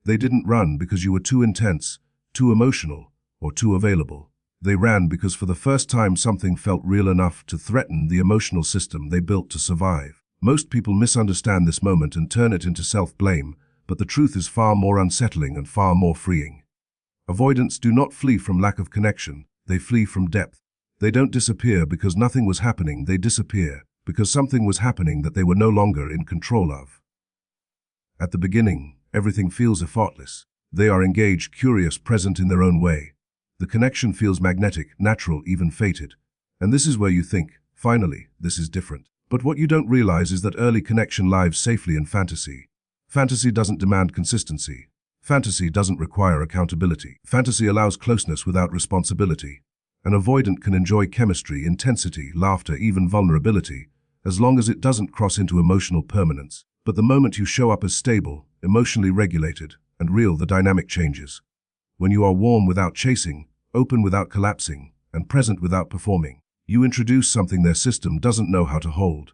They didn't run because you were too intense, too emotional, or too available. They ran because for the first time something felt real enough to threaten the emotional system they built to survive. Most people misunderstand this moment and turn it into self-blame, but the truth is far more unsettling and far more freeing. Avoidants do not flee from lack of connection, they flee from depth. They don't disappear because nothing was happening, they disappear because something was happening that they were no longer in control of. At the beginning, everything feels effortless. They are engaged, curious, present in their own way. The connection feels magnetic, natural, even fated. And this is where you think, finally, this is different. But what you don't realize is that early connection lives safely in fantasy. Fantasy doesn't demand consistency. Fantasy doesn't require accountability. Fantasy allows closeness without responsibility. An avoidant can enjoy chemistry, intensity, laughter, even vulnerability, as long as it doesn't cross into emotional permanence. But the moment you show up as stable, emotionally regulated, and real, the dynamic changes. When you are warm without chasing, open without collapsing, and present without performing, you introduce something their system doesn't know how to hold.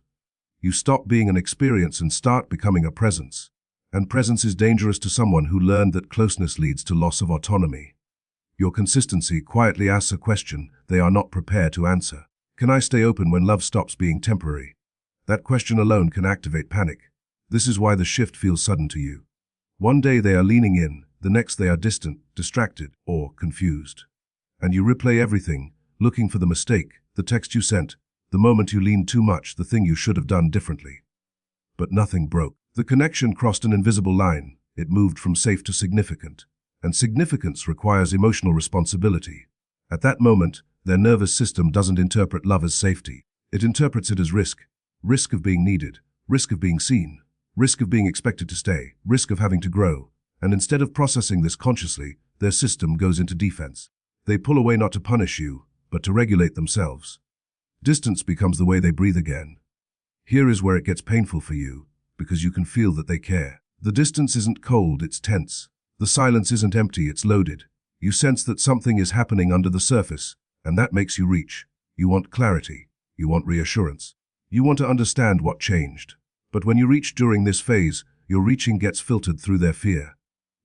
You stop being an experience and start becoming a presence. And presence is dangerous to someone who learned that closeness leads to loss of autonomy. Your consistency quietly asks a question they are not prepared to answer. Can I stay open when love stops being temporary? That question alone can activate panic. This is why the shift feels sudden to you. One day they are leaning in, the next they are distant, distracted, or confused. And you replay everything, looking for the mistake, the text you sent, the moment you leaned too much, the thing you should have done differently. But nothing broke. The connection crossed an invisible line. It moved from safe to significant. And significance requires emotional responsibility. At that moment, their nervous system doesn't interpret love as safety. It interprets it as risk. Risk of being needed, risk of being seen, risk of being expected to stay, risk of having to grow. And instead of processing this consciously, their system goes into defense. They pull away not to punish you, but to regulate themselves. Distance becomes the way they breathe again. Here is where it gets painful for you, because you can feel that they care. The distance isn't cold, it's tense. The silence isn't empty, it's loaded. You sense that something is happening under the surface, and that makes you reach. You want clarity. You want reassurance. You want to understand what changed. But when you reach during this phase, your reaching gets filtered through their fear.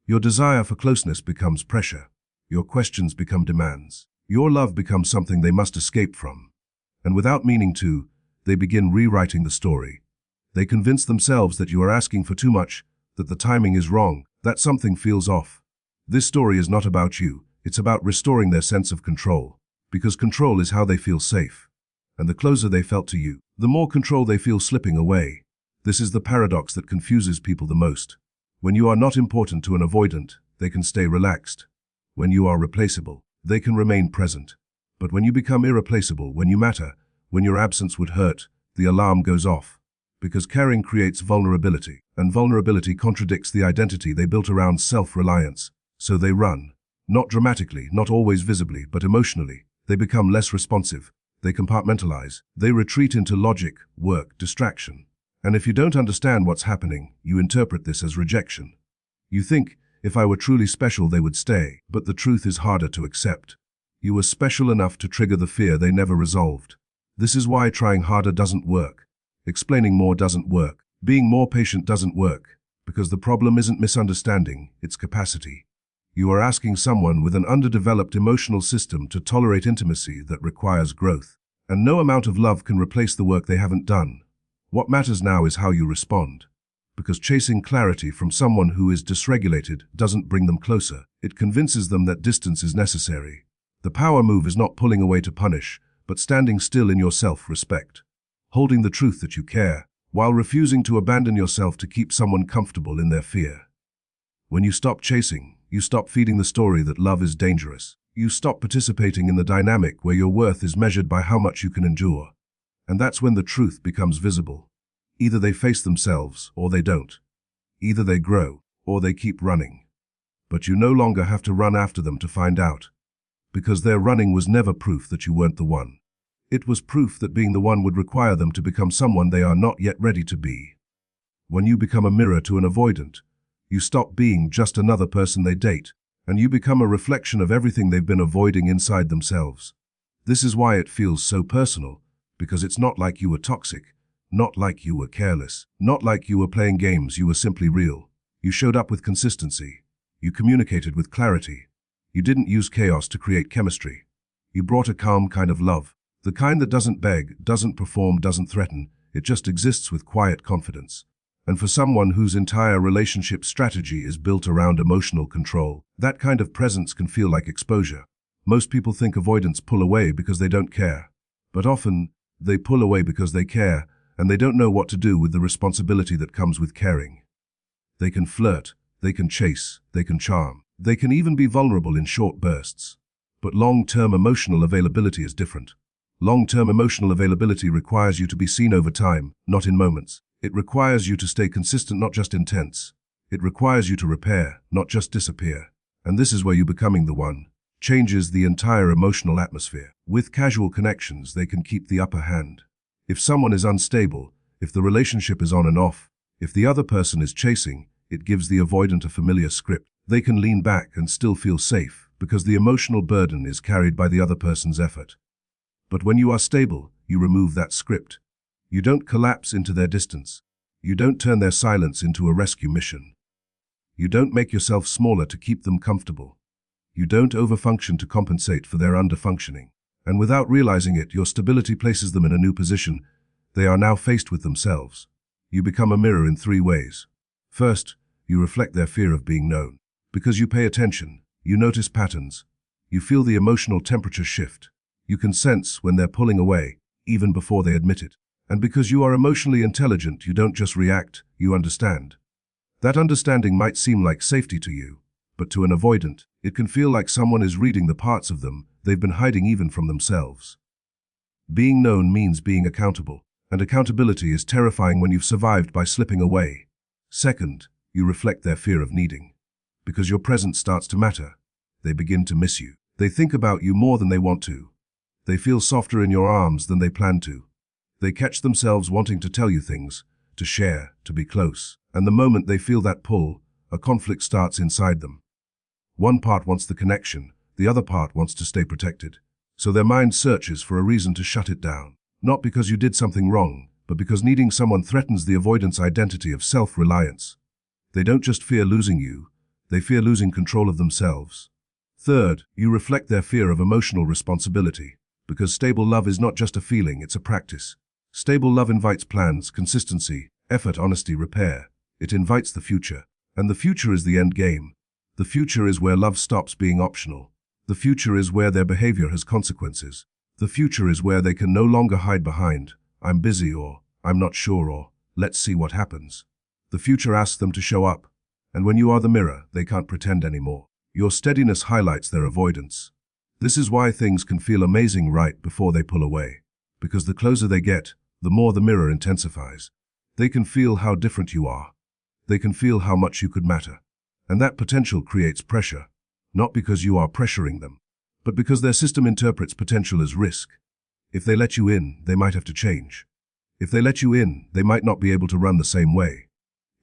Your desire for closeness becomes pressure. Your questions become demands. Your love becomes something they must escape from. And without meaning to, they begin rewriting the story. They convince themselves that you are asking for too much, that the timing is wrong, that something feels off. This story is not about you, it's about restoring their sense of control. Because control is how they feel safe. And the closer they felt to you, the more control they feel slipping away. This is the paradox that confuses people the most. When you are not important to an avoidant, they can stay relaxed. When you are replaceable, they can remain present. But when you become irreplaceable, when you matter, when your absence would hurt, the alarm goes off. Because caring creates vulnerability, and vulnerability contradicts the identity they built around self-reliance. So they run. Not dramatically, not always visibly, but emotionally. They become less responsive. They compartmentalize. They retreat into logic, work, distraction. And if you don't understand what's happening, you interpret this as rejection. You think, if I were truly special, they would stay. But the truth is harder to accept. You were special enough to trigger the fear they never resolved. This is why trying harder doesn't work. Explaining more doesn't work. Being more patient doesn't work. Because the problem isn't misunderstanding, it's capacity. You are asking someone with an underdeveloped emotional system to tolerate intimacy that requires growth. And no amount of love can replace the work they haven't done. What matters now is how you respond. Because chasing clarity from someone who is dysregulated doesn't bring them closer. It convinces them that distance is necessary. The power move is not pulling away to punish, but standing still in your self-respect. Holding the truth that you care, while refusing to abandon yourself to keep someone comfortable in their fear. When you stop chasing, you stop feeding the story that love is dangerous. You stop participating in the dynamic where your worth is measured by how much you can endure. And that's when the truth becomes visible. Either they face themselves, or they don't. Either they grow, or they keep running. But you no longer have to run after them to find out. Because their running was never proof that you weren't the one. It was proof that being the one would require them to become someone they are not yet ready to be. When you become a mirror to an avoidant, you stop being just another person they date, and you become a reflection of everything they've been avoiding inside themselves. This is why it feels so personal, because it's not like you were toxic, not like you were careless, not like you were playing games, you were simply real. You showed up with consistency, You communicated with clarity. You didn't use chaos to create chemistry. You brought a calm kind of love. The kind that doesn't beg, doesn't perform, doesn't threaten. It just exists with quiet confidence. And for someone whose entire relationship strategy is built around emotional control, that kind of presence can feel like exposure. Most people think avoidants pull away because they don't care. But often, they pull away because they care, and they don't know what to do with the responsibility that comes with caring. They can flirt, they can chase, they can charm. They can even be vulnerable in short bursts. But long-term emotional availability is different. Long-term emotional availability requires you to be seen over time, not in moments. It requires you to stay consistent, not just intense. It requires you to repair, not just disappear. And this is where you becoming the one changes the entire emotional atmosphere. With casual connections, they can keep the upper hand. If someone is unstable, if the relationship is on and off, if the other person is chasing, it gives the avoidant a familiar script. They can lean back and still feel safe because the emotional burden is carried by the other person's effort. But when you are stable, you remove that script. You don't collapse into their distance. You don't turn their silence into a rescue mission. You don't make yourself smaller to keep them comfortable. You don't overfunction to compensate for their underfunctioning. And without realizing it, your stability places them in a new position. They are now faced with themselves. You become a mirror in 3 ways. First, you reflect their fear of being known. Because you pay attention, you notice patterns. You feel the emotional temperature shift. You can sense when they're pulling away, even before they admit it. And because you are emotionally intelligent, you don't just react, you understand. That understanding might seem like safety to you, but to an avoidant, it can feel like someone is reading the parts of them they've been hiding even from themselves. Being known means being accountable, and accountability is terrifying when you've survived by slipping away. Second, you reflect their fear of needing. Because your presence starts to matter, they begin to miss you. They think about you more than they want to. They feel softer in your arms than they plan to. They catch themselves wanting to tell you things, to share, to be close. And the moment they feel that pull, a conflict starts inside them. One part wants the connection, the other part wants to stay protected. So their mind searches for a reason to shut it down. Not because you did something wrong, but because needing someone threatens the avoidant's identity of self-reliance. They don't just fear losing you, they fear losing control of themselves. Third, you reflect their fear of emotional responsibility. Because stable love is not just a feeling, it's a practice. Stable love invites plans, consistency, effort, honesty, repair. It invites the future. And the future is the end game. The future is where love stops being optional. The future is where their behavior has consequences. The future is where they can no longer hide behind, "I'm busy," or "I'm not sure," or "let's see what happens." The future asks them to show up. And when you are the mirror, they can't pretend anymore. Your steadiness highlights their avoidance. This is why things can feel amazing right before they pull away. Because the closer they get, the more the mirror intensifies. They can feel how different you are. They can feel how much you could matter. And that potential creates pressure, not because you are pressuring them, but because their system interprets potential as risk. If they let you in, they might have to change. If they let you in, they might not be able to run the same way.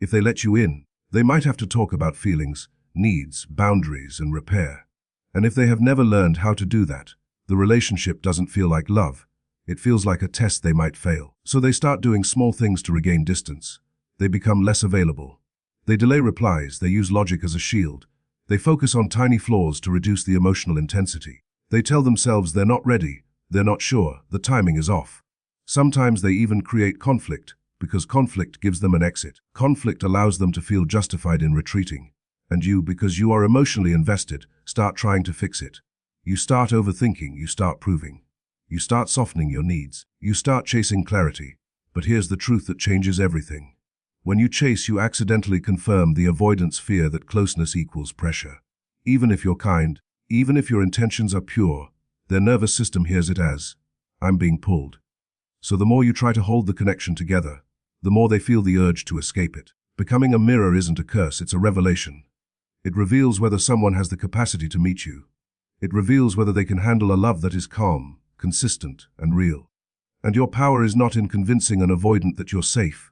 If they let you in, they might have to talk about feelings, needs, boundaries, and repair. And if they have never learned how to do that, the relationship doesn't feel like love. It feels like a test they might fail. So they start doing small things to regain distance. They become less available. They delay replies, they use logic as a shield. They focus on tiny flaws to reduce the emotional intensity. They tell themselves they're not ready, they're not sure, the timing is off. Sometimes they even create conflict, because conflict gives them an exit. Conflict allows them to feel justified in retreating. And you, because you are emotionally invested, start trying to fix it. You start overthinking, you start proving. You start softening your needs. You start chasing clarity. But here's the truth that changes everything. When you chase, you accidentally confirm the avoidance fear that closeness equals pressure. Even if you're kind, even if your intentions are pure, their nervous system hears it as, "I'm being pulled." So the more you try to hold the connection together, the more they feel the urge to escape it. Becoming a mirror isn't a curse, it's a revelation. It reveals whether someone has the capacity to meet you. It reveals whether they can handle a love that is calm, consistent, and real. And your power is not in convincing an avoidant that you're safe.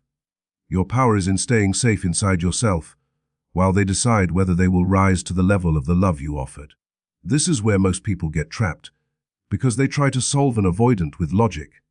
Your power is in staying safe inside yourself, while they decide whether they will rise to the level of the love you offered. This is where most people get trapped, because they try to solve an avoidant with logic.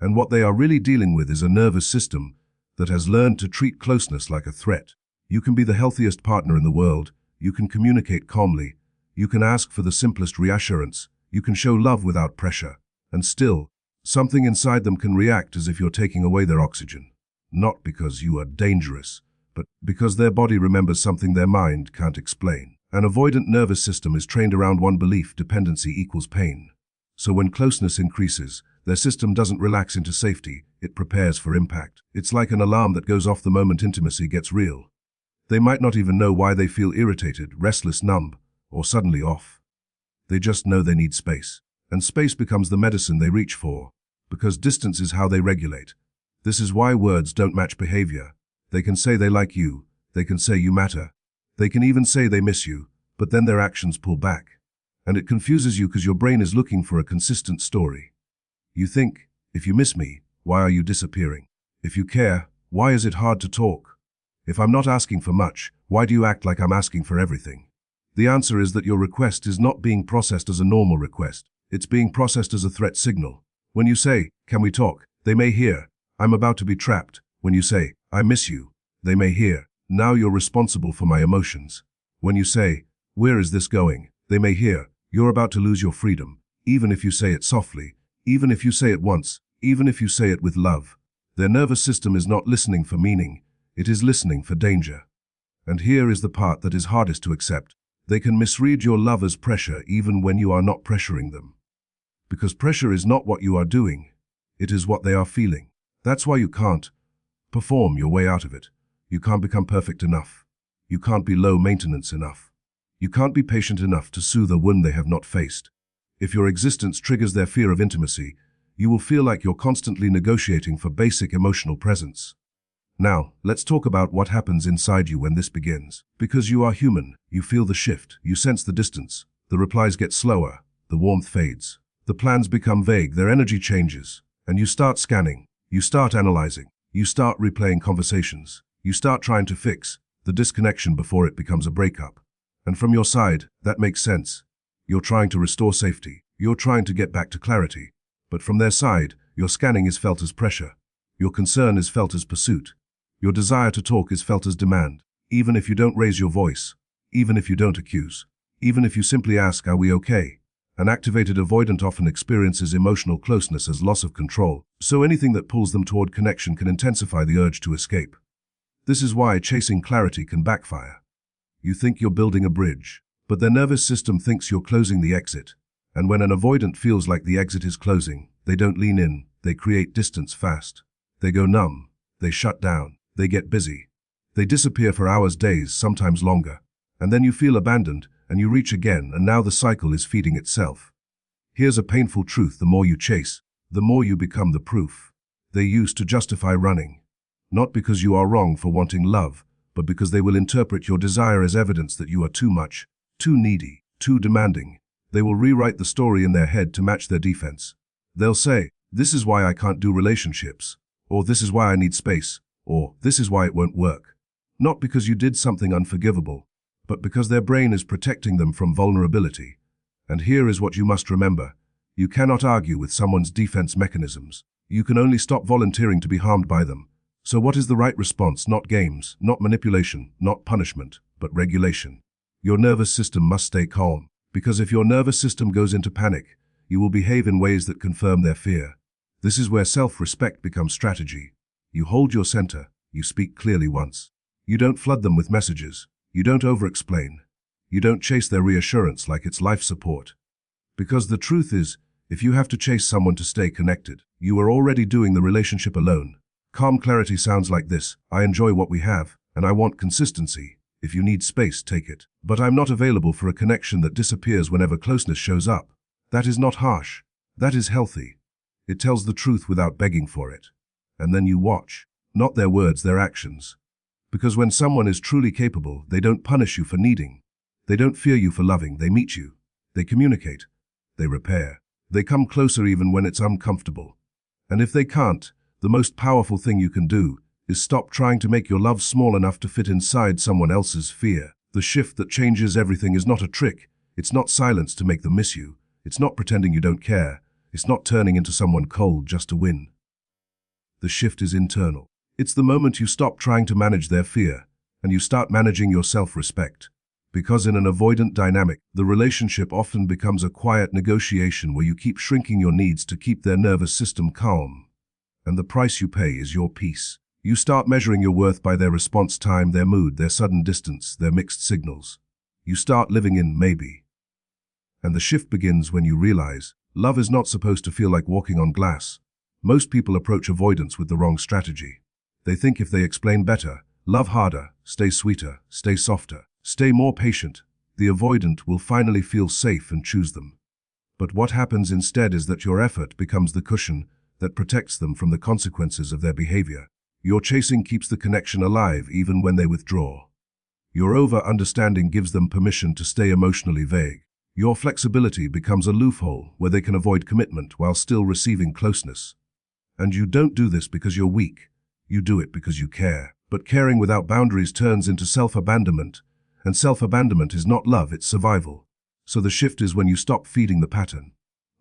And what they are really dealing with is a nervous system that has learned to treat closeness like a threat. You can be the healthiest partner in the world, You can communicate calmly. You can ask for the simplest reassurance. You can show love without pressure. And still, something inside them can react as if you're taking away their oxygen. Not because you are dangerous, but because their body remembers something their mind can't explain. An avoidant nervous system is trained around one belief: dependency equals pain. So when closeness increases, their system doesn't relax into safety, it prepares for impact. It's like an alarm that goes off the moment intimacy gets real. They might not even know why they feel irritated, restless, numb, or suddenly off. They just know they need space. And space becomes the medicine they reach for, because distance is how they regulate. This is why words don't match behavior. They can say they like you, they can say you matter, they can even say they miss you, but then their actions pull back. And it confuses you because your brain is looking for a consistent story. You think, if you miss me, why are you disappearing? If you care, why is it hard to talk? If I'm not asking for much, why do you act like I'm asking for everything? The answer is that your request is not being processed as a normal request. It's being processed as a threat signal. When you say, "Can we talk?" they may hear, "I'm about to be trapped." When you say, "I miss you," they may hear, "Now you're responsible for my emotions." When you say, "Where is this going?" they may hear, "You're about to lose your freedom." Even if you say it softly, even if you say it once, even if you say it with love, their nervous system is not listening for meaning, it is listening for danger. And here is the part that is hardest to accept. They can misread your love as pressure even when you are not pressuring them. Because pressure is not what you are doing, it is what they are feeling. That's why you can't perform your way out of it. You can't become perfect enough. You can't be low maintenance enough. You can't be patient enough to soothe a wound they have not faced. If your existence triggers their fear of intimacy, you will feel like you're constantly negotiating for basic emotional presence. Now, let's talk about what happens inside you when this begins. Because you are human, you feel the shift, you sense the distance, the replies get slower, the warmth fades, the plans become vague, their energy changes, and you start scanning, you start analyzing, you start replaying conversations, you start trying to fix the disconnection before it becomes a breakup. And from your side, that makes sense. You're trying to restore safety. You're trying to get back to clarity. But from their side, your scanning is felt as pressure. Your concern is felt as pursuit. Your desire to talk is felt as demand. Even if you don't raise your voice, even if you don't accuse, even if you simply ask, "Are we okay?" An activated avoidant often experiences emotional closeness as loss of control, so anything that pulls them toward connection can intensify the urge to escape. This is why chasing clarity can backfire. You think you're building a bridge, but their nervous system thinks you're closing the exit. And when an avoidant feels like the exit is closing, they don't lean in, they create distance fast. They go numb, they shut down, they get busy. They disappear for hours, days, sometimes longer. And then you feel abandoned, and you reach again, and now the cycle is feeding itself. Here's a painful truth: the more you chase, the more you become the proof they use to justify running. Not because you are wrong for wanting love, but because they will interpret your desire as evidence that you are too much, too needy, too demanding. They will rewrite the story in their head to match their defense. They'll say, "This is why I can't do relationships," or "This is why I need space," or "This is why it won't work." Not because you did something unforgivable, but because their brain is protecting them from vulnerability. And here is what you must remember. You cannot argue with someone's defense mechanisms. You can only stop volunteering to be harmed by them. So what is the right response? Not games, not manipulation, not punishment, but regulation. Your nervous system must stay calm, because if your nervous system goes into panic, you will behave in ways that confirm their fear. This is where self-respect becomes strategy. You hold your center, you speak clearly once. You don't flood them with messages. You don't over-explain. You don't chase their reassurance like it's life support. Because the truth is, if you have to chase someone to stay connected, you are already doing the relationship alone. Calm clarity sounds like this: "I enjoy what we have, and I want consistency. If you need space, take it. But I'm not available for a connection that disappears whenever closeness shows up." That is not harsh. That is healthy. It tells the truth without begging for it. And then you watch. Not their words, their actions. Because when someone is truly capable, they don't punish you for needing. They don't fear you for loving. They meet you. They communicate. They repair. They come closer even when it's uncomfortable. And if they can't, the most powerful thing you can do is stop trying to make your love small enough to fit inside someone else's fear. The shift that changes everything is not a trick. It's not silence to make them miss you. It's not pretending you don't care. It's not turning into someone cold just to win. The shift is internal. It's the moment you stop trying to manage their fear, and you start managing your self-respect. Because in an avoidant dynamic, the relationship often becomes a quiet negotiation where you keep shrinking your needs to keep their nervous system calm. And the price you pay is your peace. You start measuring your worth by their response time, their mood, their sudden distance, their mixed signals. You start living in maybe. And the shift begins when you realize love is not supposed to feel like walking on glass. Most people approach avoidance with the wrong strategy. They think if they explain better, love harder, stay sweeter, stay softer, stay more patient, the avoidant will finally feel safe and choose them. But what happens instead is that your effort becomes the cushion that protects them from the consequences of their behavior. Your chasing keeps the connection alive even when they withdraw. Your over-understanding gives them permission to stay emotionally vague. Your flexibility becomes a loophole where they can avoid commitment while still receiving closeness. And you don't do this because you're weak. You do it because you care. But caring without boundaries turns into self-abandonment, and self-abandonment is not love, it's survival. So the shift is when you stop feeding the pattern.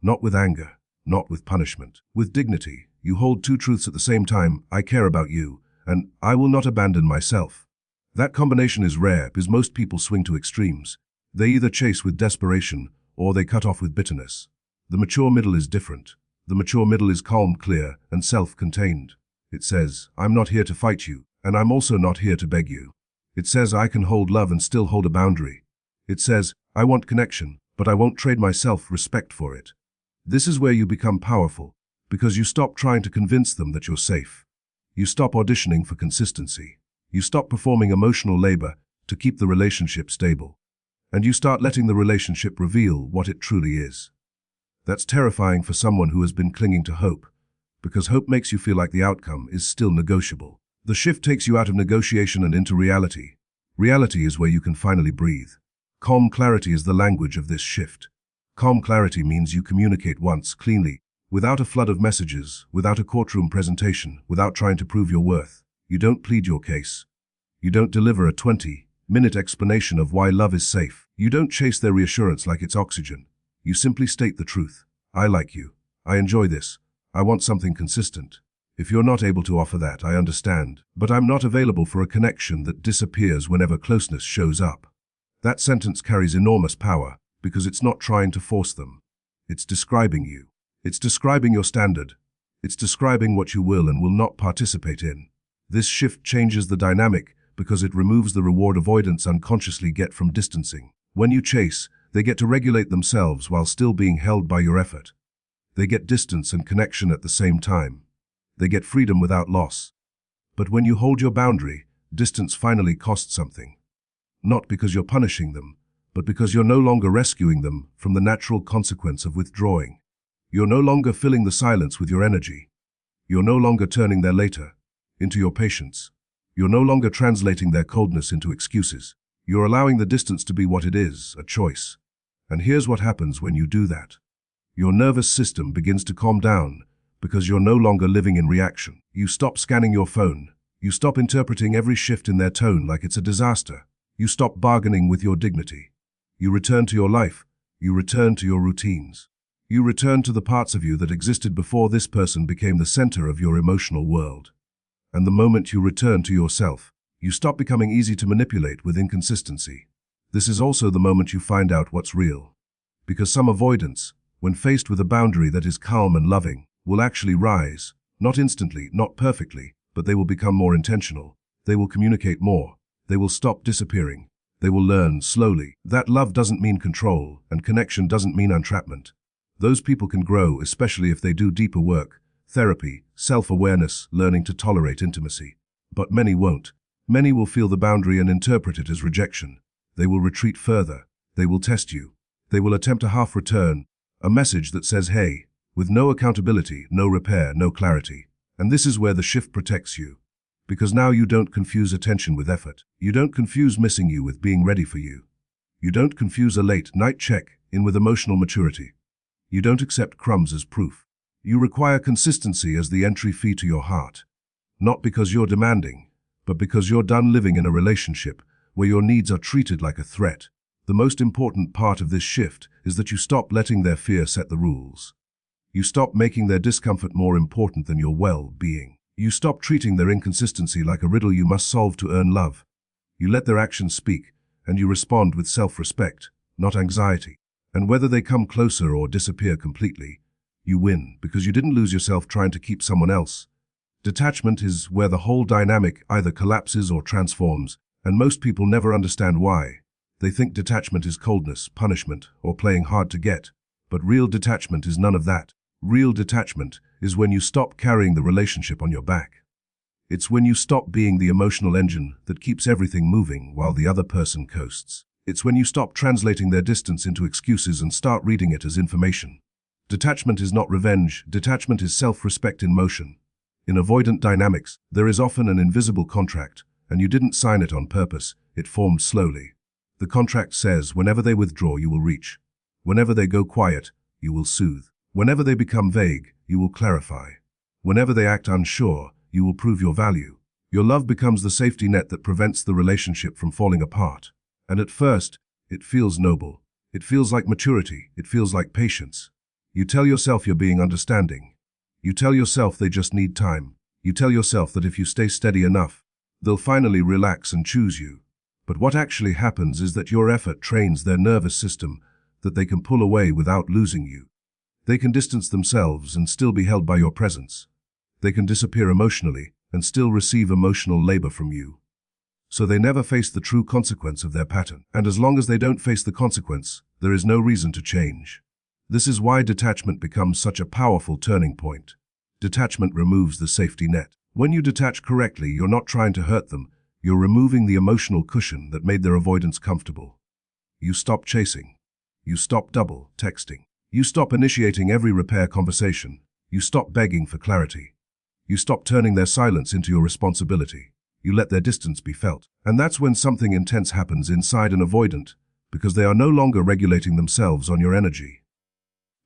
Not with anger, not with punishment. With dignity, you hold two truths at the same time: I care about you, and I will not abandon myself. That combination is rare because most people swing to extremes. They either chase with desperation, or they cut off with bitterness. The mature middle is different. The mature middle is calm, clear, and self-contained. It says, I'm not here to fight you, and I'm also not here to beg you. It says I can hold love and still hold a boundary. It says, I want connection, but I won't trade my self-respect for it. This is where you become powerful, because you stop trying to convince them that you're safe. You stop auditioning for consistency. You stop performing emotional labor to keep the relationship stable. And you start letting the relationship reveal what it truly is. That's terrifying for someone who has been clinging to hope, because hope makes you feel like the outcome is still negotiable. The shift takes you out of negotiation and into reality. Reality is where you can finally breathe. Calm clarity is the language of this shift. Calm clarity means you communicate once, cleanly, without a flood of messages, without a courtroom presentation, without trying to prove your worth. You don't plead your case. You don't deliver a 20-minute explanation of why love is safe. You don't chase their reassurance like it's oxygen. You simply state the truth. I like you. I enjoy this. I want something consistent. If you're not able to offer that, I understand, but I'm not available for a connection that disappears whenever closeness shows up. That sentence carries enormous power because it's not trying to force them. It's describing you. It's describing your standard. It's describing what you will and will not participate in. This shift changes the dynamic because it removes the reward avoidants unconsciously get from distancing. When you chase, they get to regulate themselves while still being held by your effort. They get distance and connection at the same time. They get freedom without loss. But when you hold your boundary, distance finally costs something. Not because you're punishing them, but because you're no longer rescuing them from the natural consequence of withdrawing. You're no longer filling the silence with your energy. You're no longer turning their later into your patience. You're no longer translating their coldness into excuses. You're allowing the distance to be what it is, a choice. And here's what happens when you do that. Your nervous system begins to calm down because you're no longer living in reaction. You stop scanning your phone. You stop interpreting every shift in their tone like it's a disaster. You stop bargaining with your dignity. You return to your life. You return to your routines. You return to the parts of you that existed before this person became the center of your emotional world. And the moment you return to yourself, you stop becoming easy to manipulate with inconsistency. This is also the moment you find out what's real. Because some avoidance, when faced with a boundary that is calm and loving, will actually rise, not instantly, not perfectly, but they will become more intentional. They will communicate more. They will stop disappearing. They will learn slowly that love doesn't mean control and connection doesn't mean entrapment. Those people can grow, especially if they do deeper work, therapy, self-awareness, learning to tolerate intimacy. But many won't. Many will feel the boundary and interpret it as rejection. They will retreat further. They will test you. They will attempt a half return, a message that says, hey, with no accountability, no repair, no clarity. And this is where the shift protects you. Because now you don't confuse attention with effort. You don't confuse missing you with being ready for you. You don't confuse a late night check-in with emotional maturity. You don't accept crumbs as proof. You require consistency as the entry fee to your heart. Not because you're demanding, but because you're done living in a relationship where your needs are treated like a threat. The most important part of this shift is that you stop letting their fear set the rules. You stop making their discomfort more important than your well-being. You stop treating their inconsistency like a riddle you must solve to earn love. You let their actions speak, and you respond with self-respect, not anxiety. And whether they come closer or disappear completely, you win because you didn't lose yourself trying to keep someone else. Detachment is where the whole dynamic either collapses or transforms, and most people never understand why. They think detachment is coldness, punishment, or playing hard to get. But real detachment is none of that. Real detachment is when you stop carrying the relationship on your back. It's when you stop being the emotional engine that keeps everything moving while the other person coasts. It's when you stop translating their distance into excuses and start reading it as information. Detachment is not revenge. Detachment is self-respect in motion. In avoidant dynamics, there is often an invisible contract, and you didn't sign it on purpose. It formed slowly. The contract says whenever they withdraw, you will reach. Whenever they go quiet, you will soothe. Whenever they become vague, you will clarify. Whenever they act unsure, you will prove your value. Your love becomes the safety net that prevents the relationship from falling apart. And at first, it feels noble. It feels like maturity. It feels like patience. You tell yourself you're being understanding. You tell yourself they just need time. You tell yourself that if you stay steady enough, they'll finally relax and choose you. But what actually happens is that your effort trains their nervous system that they can pull away without losing you. They can distance themselves and still be held by your presence. They can disappear emotionally and still receive emotional labor from you. So they never face the true consequence of their pattern. And as long as they don't face the consequence, there is no reason to change. This is why detachment becomes such a powerful turning point. Detachment removes the safety net. When you detach correctly, you're not trying to hurt them. You're removing the emotional cushion that made their avoidance comfortable. You stop chasing. You stop double texting. You stop initiating every repair conversation. You stop begging for clarity. You stop turning their silence into your responsibility. You let their distance be felt. And that's when something intense happens inside an avoidant, because they are no longer regulating themselves on your energy.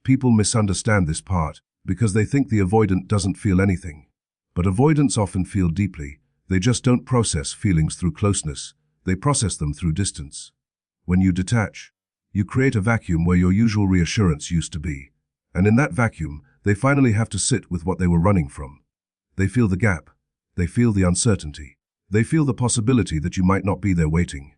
People misunderstand this part because they think the avoidant doesn't feel anything. But avoidants often feel deeply. They just don't process feelings through closeness. They process them through distance. When you detach, you create a vacuum where your usual reassurance used to be. And in that vacuum, they finally have to sit with what they were running from. They feel the gap. They feel the uncertainty. They feel the possibility that you might not be there waiting.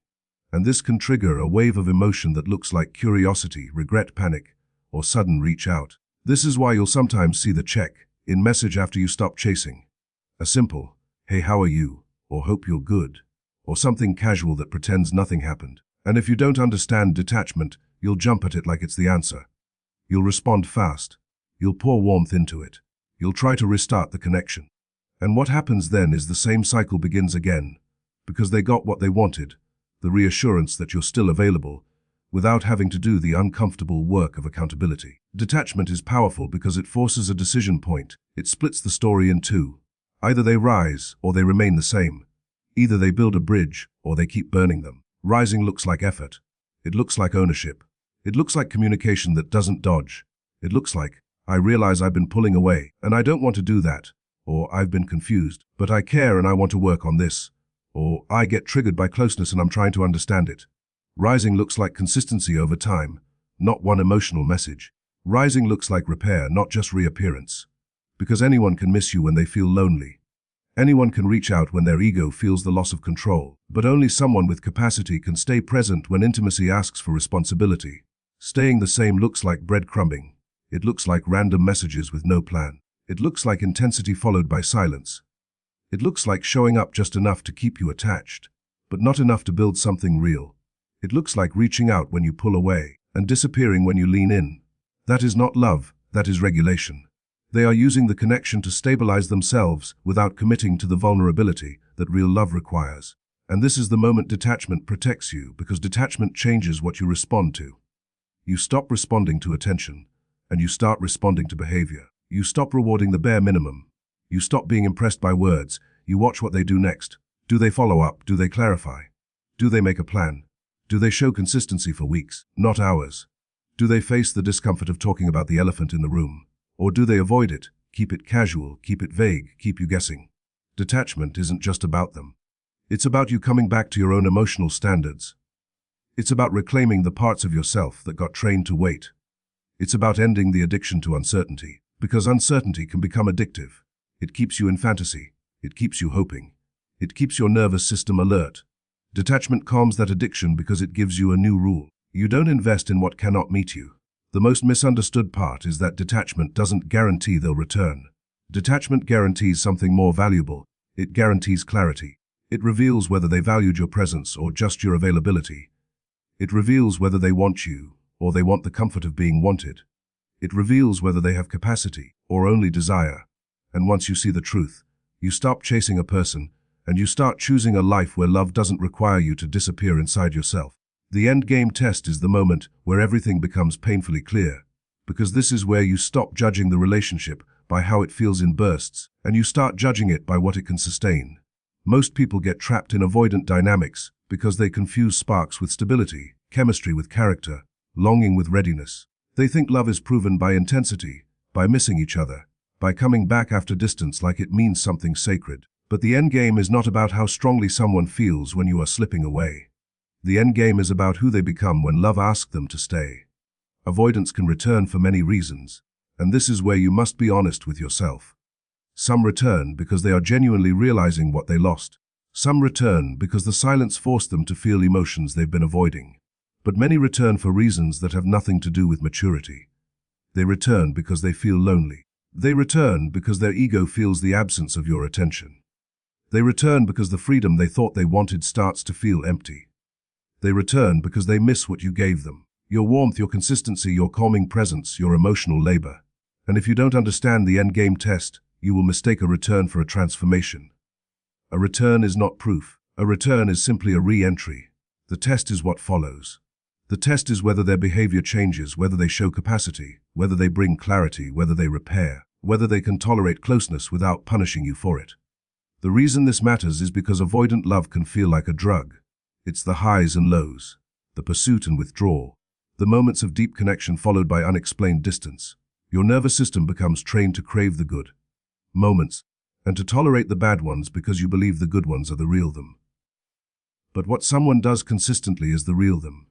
And this can trigger a wave of emotion that looks like curiosity, regret, panic, or sudden reach out. This is why you'll sometimes see the check in message after you stop chasing. A simple, "Hey, how are you?" or "Hope you're good," or something casual that pretends nothing happened. And if you don't understand detachment, you'll jump at it like it's the answer. You'll respond fast. You'll pour warmth into it. You'll try to restart the connection. And what happens then is the same cycle begins again, because they got what they wanted, the reassurance that you're still available, without having to do the uncomfortable work of accountability. Detachment is powerful because it forces a decision point. It splits the story in two. Either they rise or they remain the same. Either they build a bridge or they keep burning them. Rising looks like effort. It looks like ownership. It looks like communication that doesn't dodge. It looks like, "I realize I've been pulling away, and I don't want to do that," or "I've been confused, but I care and I want to work on this," or "I get triggered by closeness and I'm trying to understand it." Rising looks like consistency over time, not one emotional message. Rising looks like repair, not just reappearance. Because anyone can miss you when they feel lonely. Anyone can reach out when their ego feels the loss of control, but only someone with capacity can stay present when intimacy asks for responsibility. Staying the same looks like breadcrumbing. It looks like random messages with no plan. It looks like intensity followed by silence. It looks like showing up just enough to keep you attached, but not enough to build something real. It looks like reaching out when you pull away and disappearing when you lean in. That is not love, that is regulation. They are using the connection to stabilize themselves without committing to the vulnerability that real love requires. And this is the moment detachment protects you, because detachment changes what you respond to. You stop responding to attention, and you start responding to behavior. You stop rewarding the bare minimum. You stop being impressed by words. You watch what they do next. Do they follow up? Do they clarify? Do they make a plan? Do they show consistency for weeks, not hours? Do they face the discomfort of talking about the elephant in the room? Or do they avoid it, keep it casual, keep it vague, keep you guessing? Detachment isn't just about them. It's about you coming back to your own emotional standards. It's about reclaiming the parts of yourself that got trained to wait. It's about ending the addiction to uncertainty, because uncertainty can become addictive. It keeps you in fantasy. It keeps you hoping. It keeps your nervous system alert. Detachment calms that addiction because it gives you a new rule. You don't invest in what cannot meet you. The most misunderstood part is that detachment doesn't guarantee they'll return. Detachment guarantees something more valuable. It guarantees clarity. It reveals whether they valued your presence or just your availability. It reveals whether they want you or they want the comfort of being wanted. It reveals whether they have capacity or only desire. And once you see the truth, you stop chasing a person and you start choosing a life where love doesn't require you to disappear inside yourself. The endgame test is the moment where everything becomes painfully clear, because this is where you stop judging the relationship by how it feels in bursts, and you start judging it by what it can sustain. Most people get trapped in avoidant dynamics because they confuse sparks with stability, chemistry with character, longing with readiness. They think love is proven by intensity, by missing each other, by coming back after distance like it means something sacred. But the endgame is not about how strongly someone feels when you are slipping away. The endgame is about who they become when love asks them to stay. Avoidance can return for many reasons, and this is where you must be honest with yourself. Some return because they are genuinely realizing what they lost. Some return because the silence forced them to feel emotions they've been avoiding. But many return for reasons that have nothing to do with maturity. They return because they feel lonely. They return because their ego feels the absence of your attention. They return because the freedom they thought they wanted starts to feel empty. They return because they miss what you gave them. Your warmth, your consistency, your calming presence, your emotional labor. And if you don't understand the endgame test, you will mistake a return for a transformation. A return is not proof. A return is simply a re-entry. The test is what follows. The test is whether their behavior changes, whether they show capacity, whether they bring clarity, whether they repair, whether they can tolerate closeness without punishing you for it. The reason this matters is because avoidant love can feel like a drug. It's the highs and lows, the pursuit and withdrawal, the moments of deep connection followed by unexplained distance. Your nervous system becomes trained to crave the good moments and to tolerate the bad ones because you believe the good ones are the real them. But what someone does consistently is the real them.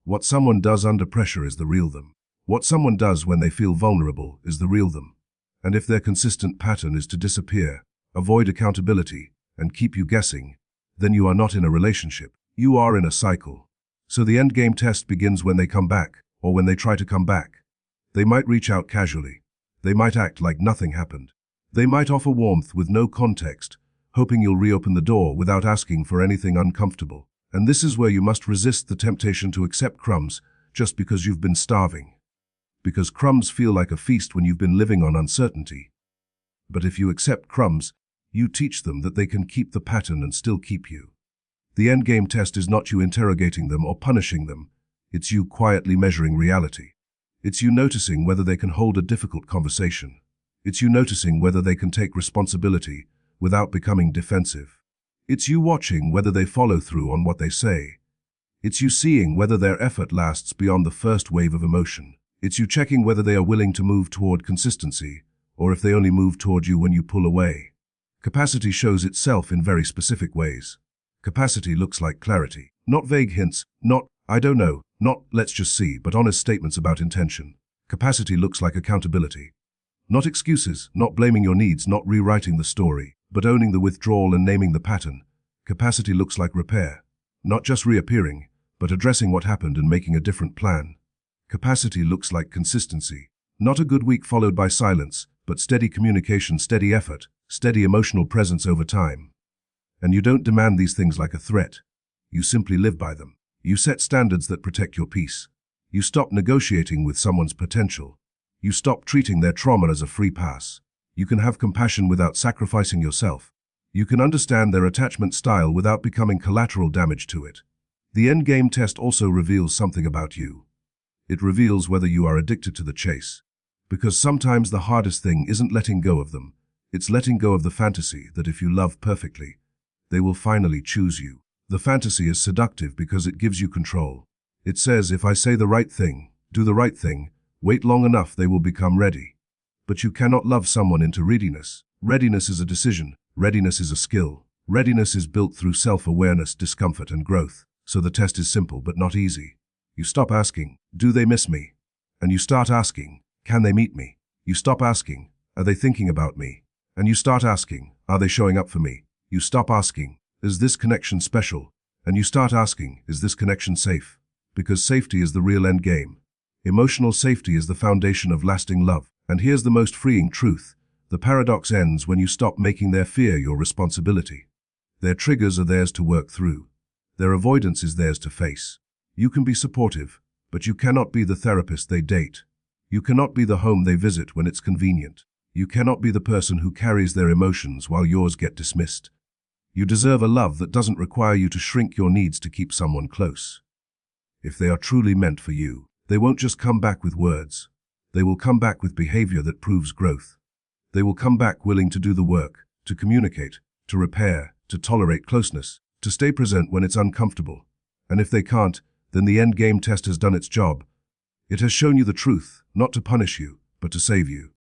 What someone does under pressure is the real them. What someone does when they feel vulnerable is the real them. And if their consistent pattern is to disappear, avoid accountability, and keep you guessing, then you are not in a relationship. You are in a cycle. So the endgame test begins when they come back, or when they try to come back. They might reach out casually. They might act like nothing happened. They might offer warmth with no context, hoping you'll reopen the door without asking for anything uncomfortable. And this is where you must resist the temptation to accept crumbs just because you've been starving. Because crumbs feel like a feast when you've been living on uncertainty. But if you accept crumbs, you teach them that they can keep the pattern and still keep you. The endgame test is not you interrogating them or punishing them. It's you quietly measuring reality. It's you noticing whether they can hold a difficult conversation. It's you noticing whether they can take responsibility without becoming defensive. It's you watching whether they follow through on what they say. It's you seeing whether their effort lasts beyond the first wave of emotion. It's you checking whether they are willing to move toward consistency, or if they only move toward you when you pull away. Capacity shows itself in very specific ways. Capacity looks like clarity, not vague hints, not, I don't know, not, let's just see, but honest statements about intention. Capacity looks like accountability. Not excuses, not blaming your needs, not rewriting the story, but owning the withdrawal and naming the pattern. Capacity looks like repair, not just reappearing, but addressing what happened and making a different plan. Capacity looks like consistency, not a good week followed by silence, but steady communication, steady effort, steady emotional presence over time. And you don't demand these things like a threat. You simply live by them. You set standards that protect your peace. You stop negotiating with someone's potential. You stop treating their trauma as a free pass. You can have compassion without sacrificing yourself. You can understand their attachment style without becoming collateral damage to it. The endgame test also reveals something about you. It reveals whether you are addicted to the chase. Because sometimes the hardest thing isn't letting go of them. It's letting go of the fantasy that if you love perfectly, they will finally choose you. The fantasy is seductive because it gives you control. It says, if I say the right thing, do the right thing, wait long enough, they will become ready. But you cannot love someone into readiness. Readiness is a decision. Readiness is a skill. Readiness is built through self-awareness, discomfort, and growth. So the test is simple but not easy. You stop asking, do they miss me? And you start asking, can they meet me? You stop asking, are they thinking about me? And you start asking, are they showing up for me? You stop asking, is this connection special? And you start asking, is this connection safe? Because safety is the real end game. Emotional safety is the foundation of lasting love. And here's the most freeing truth. The paradox ends when you stop making their fear your responsibility. Their triggers are theirs to work through. Their avoidance is theirs to face. You can be supportive, but you cannot be the therapist they date. You cannot be the home they visit when it's convenient. You cannot be the person who carries their emotions while yours get dismissed. You deserve a love that doesn't require you to shrink your needs to keep someone close. If they are truly meant for you, they won't just come back with words. They will come back with behavior that proves growth. They will come back willing to do the work, to communicate, to repair, to tolerate closeness, to stay present when it's uncomfortable. And if they can't, then the end game test has done its job. It has shown you the truth, not to punish you, but to save you.